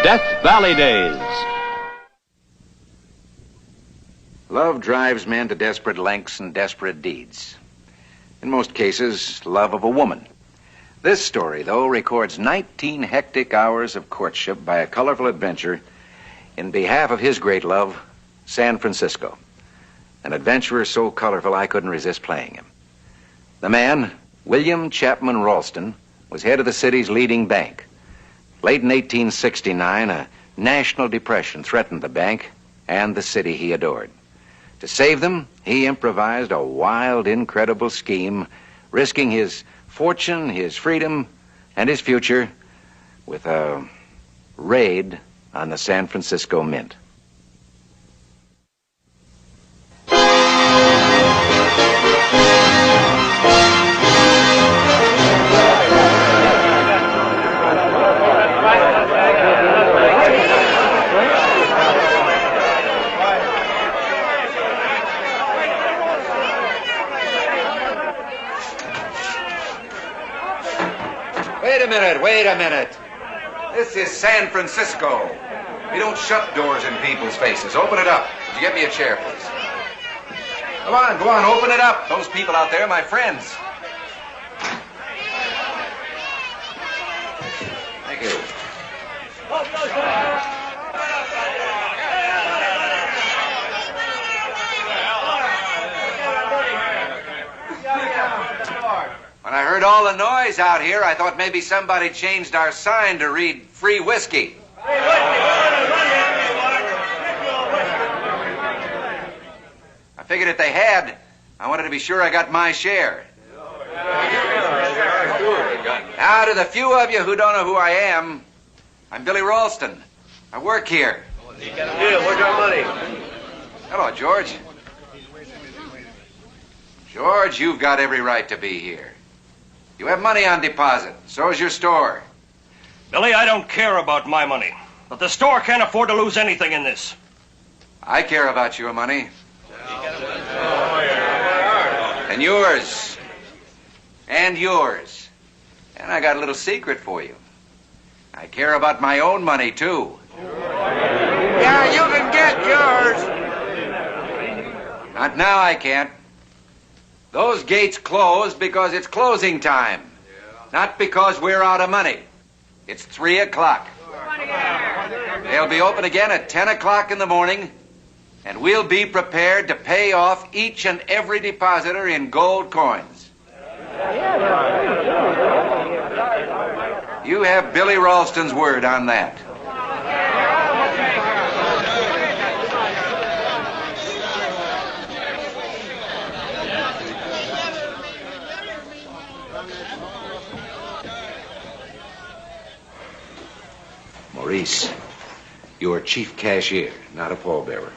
Death Valley Days. Love drives men to desperate lengths and desperate deeds. In most cases, love of a woman. This story, though, records 19 hectic hours of courtship by a colorful adventurer in behalf of his great love, San Francisco. An adventurer so colorful I couldn't resist playing him. The man, William Chapman Ralston, was head of the city's leading bank. Late in 1869, a national depression threatened the bank and the city he adored. To save them, he improvised a wild, incredible scheme, risking his fortune, his freedom, and his future with a raid on the San Francisco Mint. Wait a minute. This is San Francisco. We don't shut doors in people's faces. Open it up. Would you get me a chair, please? Go on, open it up. Those people out there are my friends. Thank you. When I heard all the noise out here, I thought maybe somebody changed our sign to read free whiskey. I figured if they had, I wanted to be sure I got my share. Now, to the few of you who don't know who I am, I'm Billy Ralston. I work here. Yeah, where's our money? Hello, George. George, you've got every right to be here. You have money on deposit. So's your store. Billy, I don't care about my money. But the store can't afford to lose anything in this. I care about your money. And yours. And yours. And I got a little secret for you. I care about my own money, too. Yeah, you can get yours. Not now, I can't. Those gates closed because it's closing time. Not because we're out of money. It's 3 o'clock. They'll be open again at 10 o'clock in the morning, and we'll be prepared to pay off each and every depositor in gold coins. You have Billy Ralston's word on that. Maurice, you're chief cashier, not a pallbearer.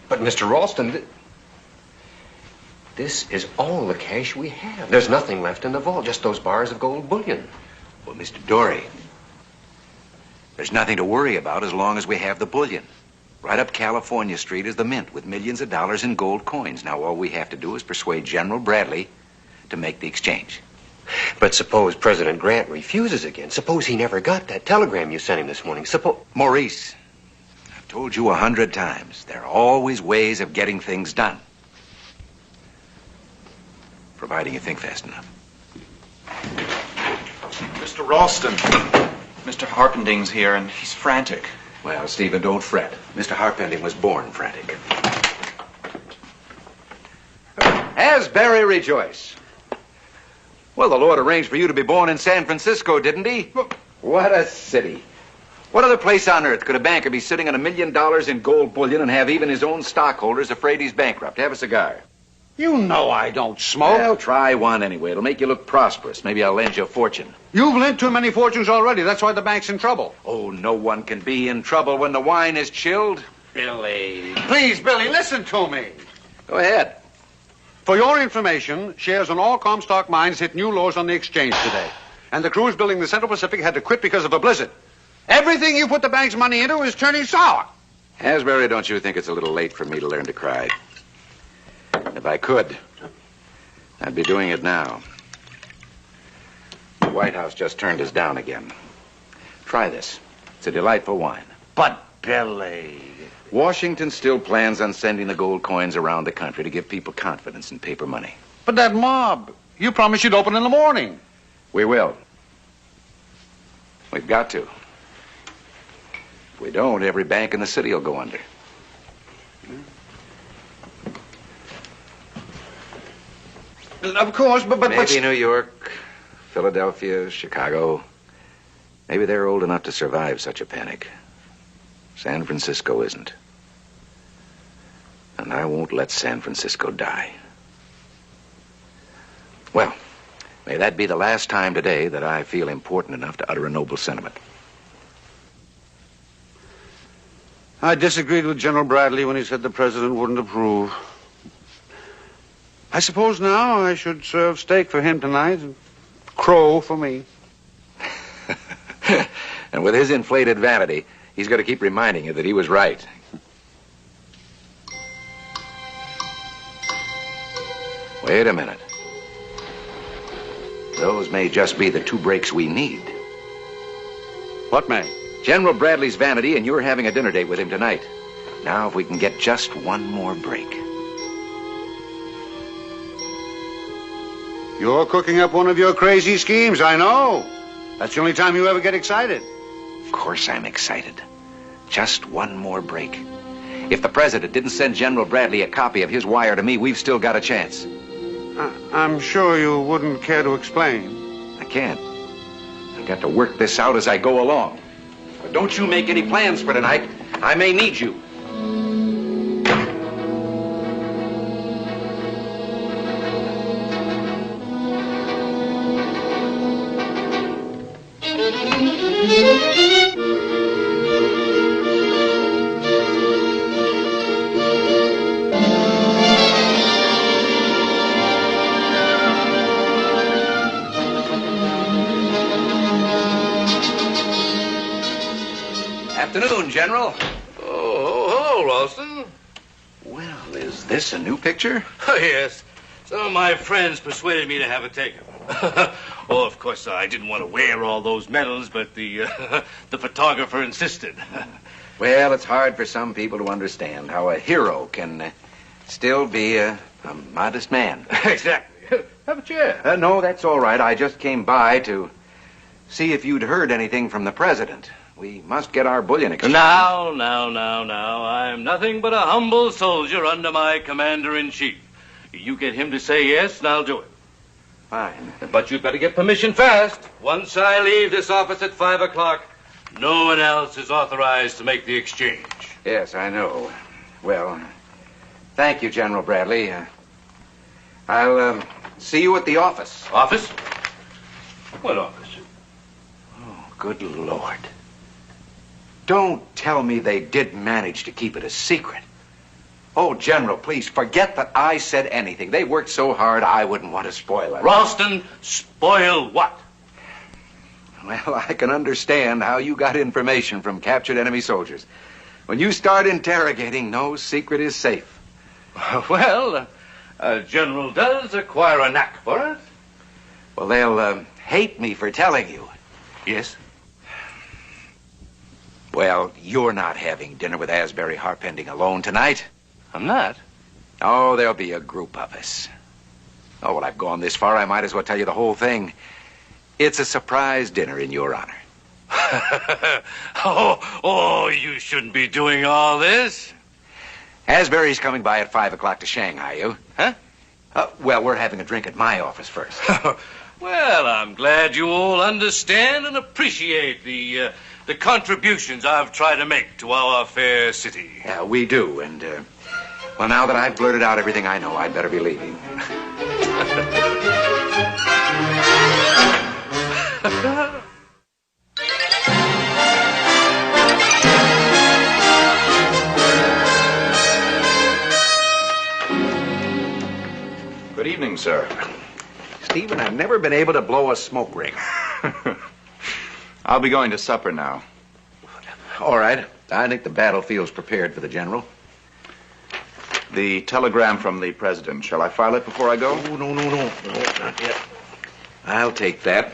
But, Mr. Ralston, this is all the cash we have. There's nothing left in the vault, just those bars of gold bullion. Well, Mr. Dory, there's nothing to worry about as long as we have the bullion. Right up California Street is the mint with millions of dollars in gold coins. Now, all we have to do is persuade General Bradley to make the exchange. But suppose President Grant refuses again. Suppose he never got that telegram you sent him this morning. Maurice, I've told you 100 times, there are always ways of getting things done. Providing you think fast enough. Mr. Ralston, Mr. Harpending's here, and he's frantic. Well, Stephen, don't fret. Mr. Harpending was born frantic. Asbury, rejoice. Well, the Lord arranged for you to be born in San Francisco, didn't he? What a city. What other place on earth could a banker be sitting on $1 million in gold bullion and have even his own stockholders afraid he's bankrupt? Have a cigar. You know I don't smoke. Well, try one anyway. It'll make you look prosperous. Maybe I'll lend you a fortune. You've lent too many fortunes already. That's why the bank's in trouble. Oh, no one can be in trouble when the wine is chilled. Billy. Please, Billy, listen to me. Go ahead. For your information, shares in all Comstock mines hit new lows on the exchange today. And the crews building the Central Pacific had to quit because of a blizzard. Everything you put the bank's money into is turning sour. Asbury, don't you think it's a little late for me to learn to cry? If I could, I'd be doing it now. The White House just turned us down again. Try this. It's a delightful wine. But, Billy... Washington still plans on sending the gold coins around the country to give people confidence in paper money. But that mob, you promised you'd open in the morning. We will. We've got to. If we don't, every bank in the city will go under. Of course, but... Maybe New York, Philadelphia, Chicago. Maybe they're old enough to survive such a panic. San Francisco isn't. And I won't let San Francisco die. Well, may that be the last time today that I feel important enough to utter a noble sentiment. I disagreed with General Bradley when he said the president wouldn't approve. I suppose now I should serve steak for him tonight and crow for me. And with his inflated vanity, he's got to keep reminding you that he was right. Wait a minute. Those may just be the 2 breaks we need. What may? General Bradley's vanity, and you're having a dinner date with him tonight. Now, if we can get just one more break. You're cooking up one of your crazy schemes, I know. That's the only time you ever get excited. Of course I'm excited. Just one more break. If the president didn't send General Bradley a copy of his wire to me, we've still got a chance. I'm sure you wouldn't care to explain. I can't. I've got to work this out as I go along. But don't you make any plans for tonight. I may need you. Afternoon, General. Oh, hello, Ralston. Well, is this a new picture? Oh, yes. Some of my friends persuaded me to have it taken. Oh, of course, I didn't want to wear all those medals, but the photographer insisted. Well, it's hard for some people to understand how a hero can still be a modest man. Exactly. Have a chair. No, that's all right. I just came by to see if you'd heard anything from the president. We must get our bullion exchange. Now. I'm nothing but a humble soldier under my commander-in-chief. You get him to say yes, and I'll do it. Fine. But you'd better get permission fast. Once I leave this office at 5 o'clock, no one else is authorized to make the exchange. Yes, I know. Well, thank you, General Bradley. I'll see you at the office. Office? What office? Oh, good Lord. Don't tell me they did manage to keep it a secret. Oh, General, please, forget that I said anything. They worked so hard, I wouldn't want to spoil it. Ralston, spoil what? Well, I can understand how you got information from captured enemy soldiers. When you start interrogating, no secret is safe. Well, a general does acquire a knack for it. Well, they'll hate me for telling you. Yes? Well, you're not having dinner with Asbury Harpending alone tonight. I'm not. Oh, there'll be a group of us. Oh, well, I've gone this far, I might as well tell you the whole thing. It's a surprise dinner in your honor. Oh, you shouldn't be doing all this. Asbury's coming by at 5 o'clock to Shanghai you. Huh? Well, we're having a drink at my office first. Well, I'm glad you all understand and appreciate the contributions I've tried to make to our fair city. Yeah, we do, and, well, now that I've blurted out everything I know, I'd better be leaving. Good evening, sir. Stephen, I've never been able to blow a smoke ring. I'll be going to supper now. All right. I think the battlefield's prepared for the general. The telegram from the president. Shall I file it before I go? Oh, no, not yet. I'll take that.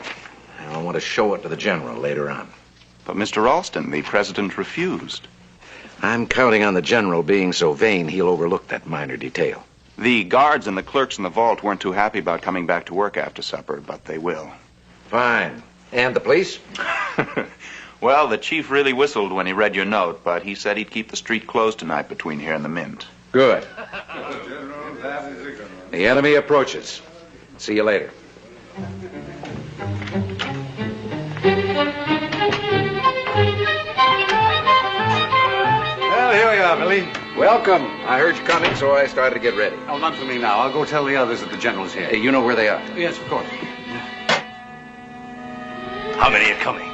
I want to show it to the general later on. But Mr. Ralston, the president refused. I'm counting on the general being so vain he'll overlook that minor detail. The guards and the clerks in the vault weren't too happy about coming back to work after supper, but they will. Fine. And the police? Well, the chief really whistled when he read your note, but he said he'd keep the street closed tonight between here and the Mint. Good. The enemy approaches. See you later. Well, here we are, Billy. Welcome. I heard you coming, so I started to get ready. Oh, not for me now. I'll go tell the others that the general's here. Hey, you know where they are? Yes, of course. How many are coming?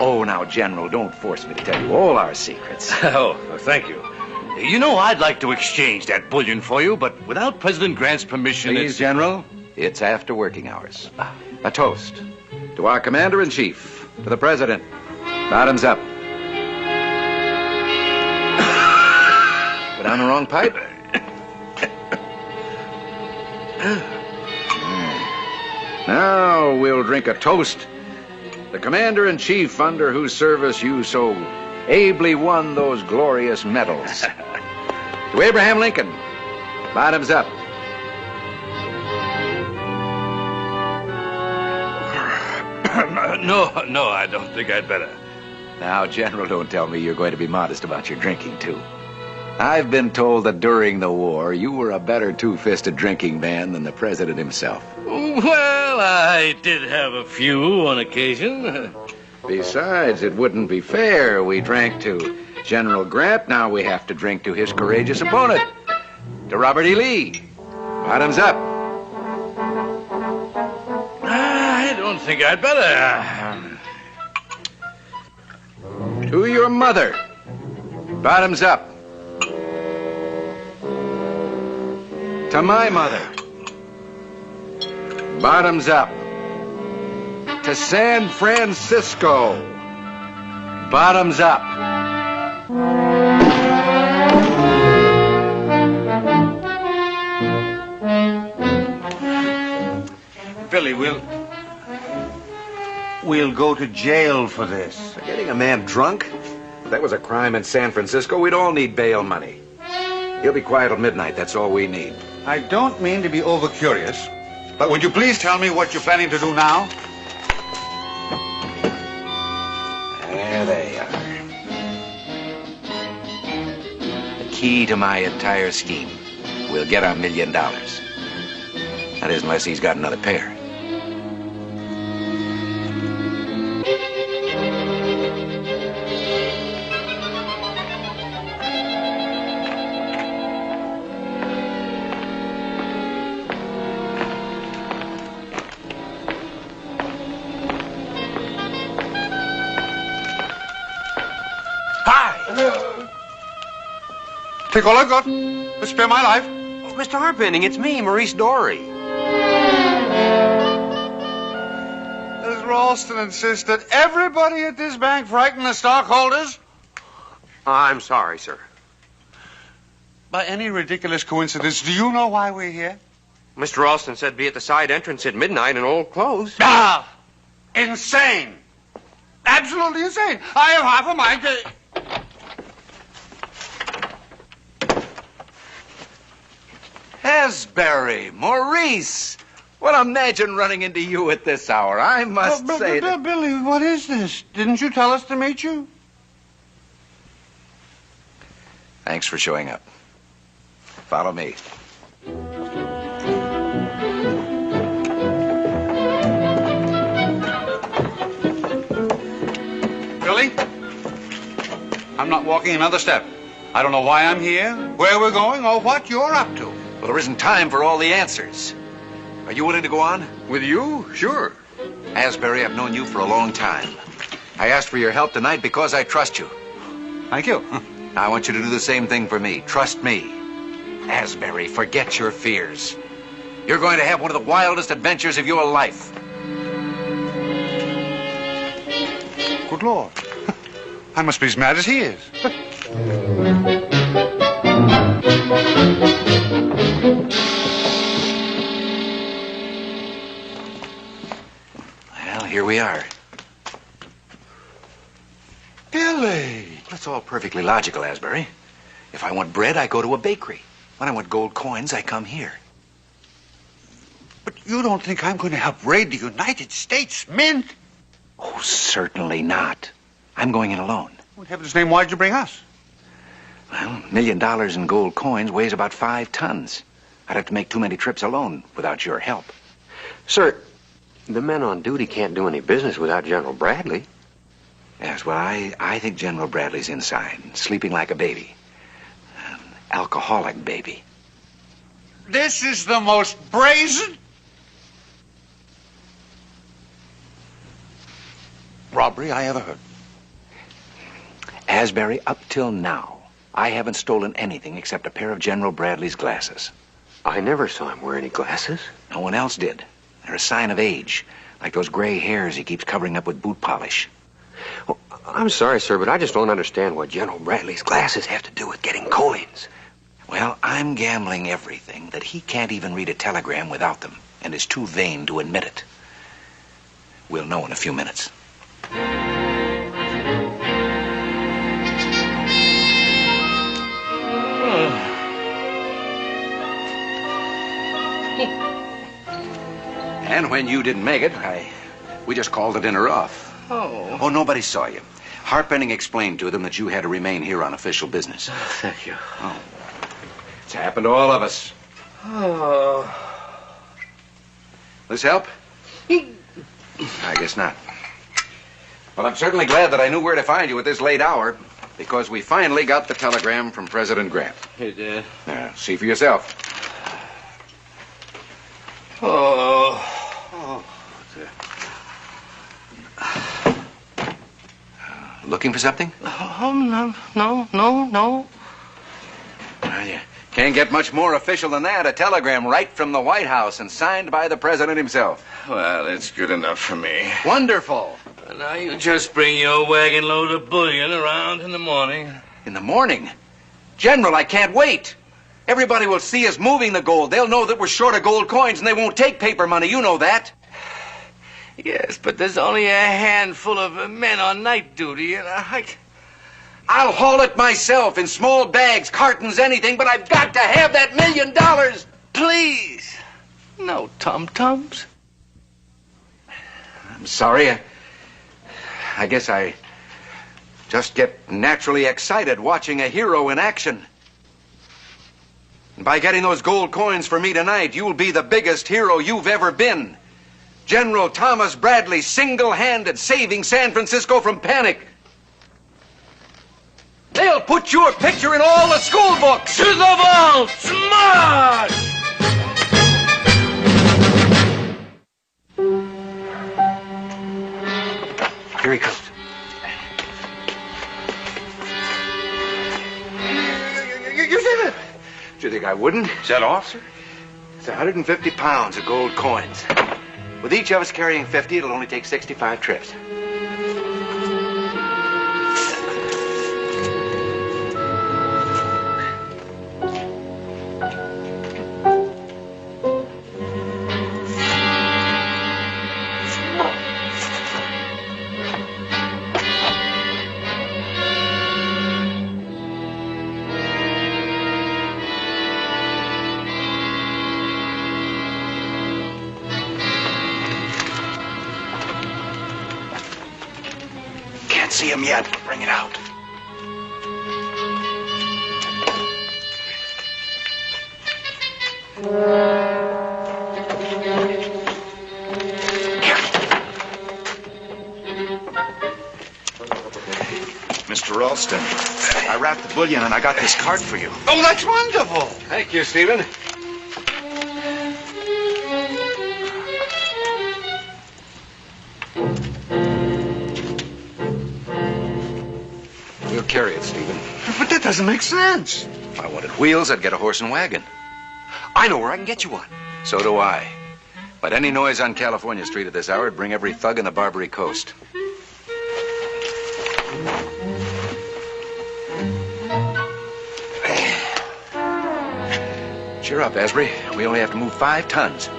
Oh, now, General, don't force me to tell you all our secrets. Oh, thank you. You know, I'd like to exchange that bullion for you, but without President Grant's permission... Please, General, it's after working hours. A toast to our Commander-in-Chief, to the President. Bottoms up. Put down the wrong pipe? Now we'll drink a toast. The Commander-in-Chief under whose service you so ably won those glorious medals. To Abraham Lincoln, bottoms up. No, I don't think I'd better. Now, General, don't tell me you're going to be modest about your drinking, too. I've been told that during the war, you were a better two-fisted drinking man than the president himself. Well, I did have a few on occasion. Besides, it wouldn't be fair. We drank to General Grant. Now we have to drink to his courageous opponent, to Robert E. Lee. Bottoms up. I don't think I'd better. To your mother. Bottoms up. To my mother. Bottoms up. To San Francisco. Bottoms up. Billy, we'll go to jail for this. For getting a man drunk? If that was a crime in San Francisco, we'd all need bail money. He'll be quiet till midnight. That's all we need. I don't mean to be over-curious, but would you please tell me what you're planning to do now? There they are. The key to my entire scheme. We'll get our $1 million. That is, unless he's got another pair. Take all I've got to spare my life. Oh, Mr. Harpending, it's me, Maurice Dory. Does Ralston insist that everybody at this bank frighten the stockholders? I'm sorry, sir. By any ridiculous coincidence, do you know why we're here? Mr. Ralston said be at the side entrance at midnight in old clothes. Ah! Insane! Absolutely insane! I have half a mind to... Asbury, Maurice. Well, imagine running into you at this hour. I must say that... Billy, what is this? Didn't you tell us to meet you? Thanks for showing up. Follow me. Billy? I'm not walking another step. I don't know why I'm here, where we're going, or what you're up to. Well, there isn't time for all the answers. Are you willing to go on? With you? Sure. Asbury, I've known you for a long time. I asked for your help tonight because I trust you. Thank you. I want you to do the same thing for me. Trust me. Asbury, forget your fears. You're going to have one of the wildest adventures of your life. Good Lord. I must be as mad as he is. Well, here we are. Well, it's all perfectly logical, Asbury. If I want bread, I go to a bakery. When I want gold coins, I come here. But you don't think I'm going to help raid the United States Mint? Oh, certainly not. I'm going in alone. In heaven's name, why'd you bring us? Well, $1 million in gold coins weighs about 5 tons. I'd have to make too many trips alone without your help. Sir, the men on duty can't do any business without General Bradley. Yes, well, I think General Bradley's inside, sleeping like a baby. An alcoholic baby. This is the most brazen robbery I ever heard. Asbury, up till now, I haven't stolen anything except a pair of General Bradley's glasses. I never saw him wear any glasses. No one else did. They're a sign of age, like those gray hairs he keeps covering up with boot polish. Well, I'm sorry, sir, but I just don't understand what General Bradley's glasses have to do with getting coins. Well, I'm gambling everything that he can't even read a telegram without them, and is too vain to admit it. We'll know in a few minutes. And when you didn't make it, we just called the dinner off. Oh, nobody saw you. Harpending explained to them that you had to remain here on official business. Thank you. Oh. It's happened to all of us. Oh. This help? I guess not. Well, I'm certainly glad that I knew where to find you at this late hour, because we finally got the telegram from President Grant. Hey, Dad. See for yourself. Oh. Looking for something? No. Well, you can't get much more official than that. A telegram right from the White House and signed by the president himself. Well, it's good enough for me. Wonderful. Now you just bring your wagon load of bullion around in the morning. In the morning? General, I can't wait. Everybody will see us moving the gold. They'll know that we're short of gold coins, and they won't take paper money. You know that. Yes, but there's only a handful of men on night duty, and I'll haul it myself in small bags, cartons, anything, but I've got to have that $1 million. Please. No tum-tums. I'm sorry. I guess I just get naturally excited watching a hero in action. And by getting those gold coins for me tonight, you'll be the biggest hero you've ever been. General Thomas Bradley, single-handed, saving San Francisco from panic. They'll put your picture in all the school books. To the vault! March! Here he comes. You did it! Do you think I wouldn't? Is that all, sir? It's 150 pounds of gold coins. With each of us carrying 50, it'll only take 65 trips. See him yet. Bring it out. Mr. Ralston, I wrapped the bullion and I got this card for you. Oh, that's wonderful. Thank you, Stephen. We'll carry it, Stephen. But that doesn't make sense. If I wanted wheels, I'd get a horse and wagon. I know where I can get you one. So do I. But any noise on California Street at this hour would bring every thug in the Barbary Coast. Cheer up, Asbury. We only have to move 5 tons.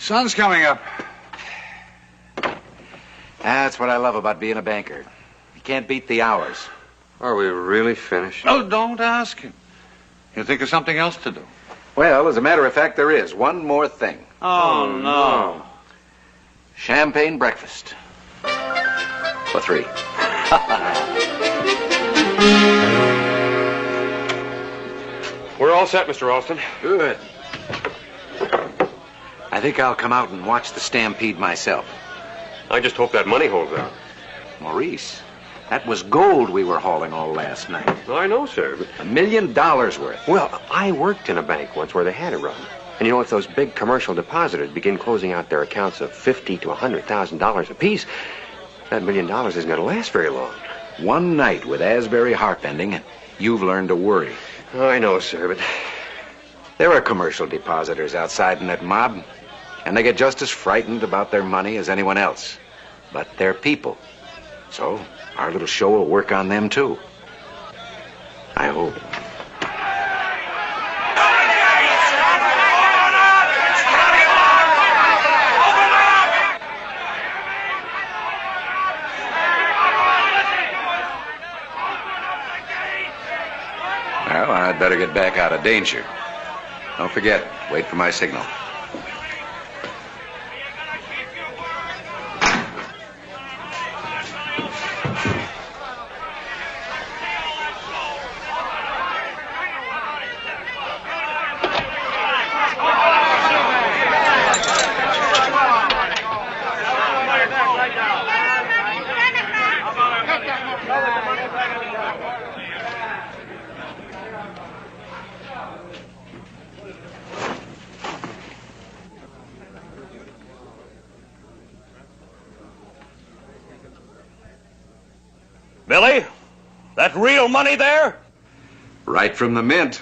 Sun's coming up. That's what I love about being a banker. You can't beat the hours. Are we really finished? Oh, don't ask him. He'll think of something else to do. Well, as a matter of fact, there is one more thing. Oh, no. Champagne breakfast. For 3. We're all set, Mr. Ralston. Good. I think I'll come out and watch the stampede myself. I just hope that money holds out. Maurice, that was gold we were hauling all last night. I know, sir, but... $1 million worth. Well, I worked in a bank once where they had a run. And you know, if those big commercial depositors begin closing out their accounts of $50,000 to $100,000 apiece, that $1 million isn't going to last very long. One night with Asbury Harpending, and you've learned to worry. Oh, I know, sir, but... There are commercial depositors outside in that mob, and they get just as frightened about their money as anyone else. But they're people. So our little show will work on them, too. I hope. Well, I'd better get back out of danger. Don't forget, wait for my signal. Billy, that real money there? Right from the mint.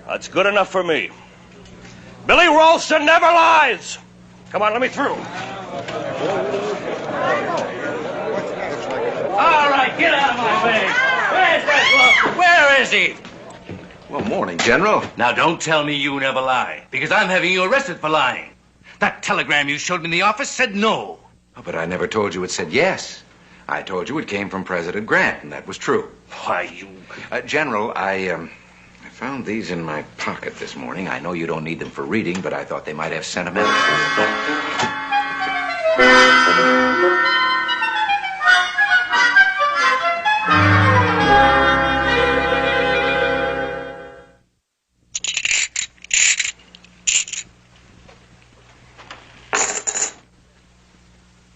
That's good enough for me. Billy Ralston never lies. Come on, let me through. All right, get out of my way. Where's that Ralston? Where is he? Well, morning, General. Now, don't tell me you never lie, because I'm having you arrested for lying. That telegram you showed me in the office said no. Oh, but I never told you it said yes. I told you it came from President Grant, and that was true. Why, you... General, I found these in my pocket this morning. I know you don't need them for reading, but I thought they might have sentimental.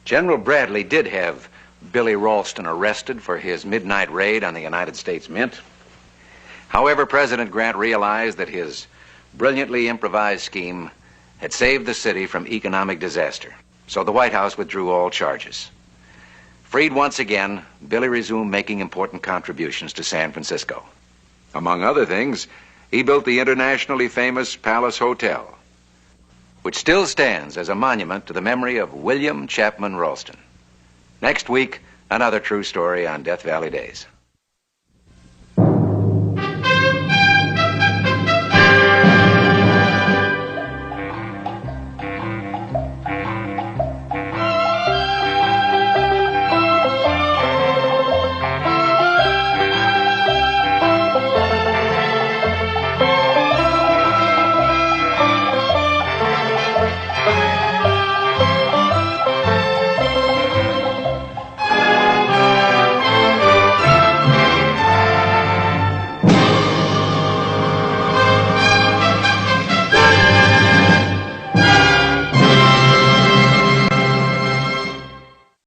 General Bradley did have Billy Ralston arrested for his midnight raid on the United States Mint. However, President Grant realized that his brilliantly improvised scheme had saved the city from economic disaster. So the White House withdrew all charges. Freed once again, Billy resumed making important contributions to San Francisco. Among other things, he built the internationally famous Palace Hotel, which still stands as a monument to the memory of William Chapman Ralston. Next week, another true story on Death Valley Days.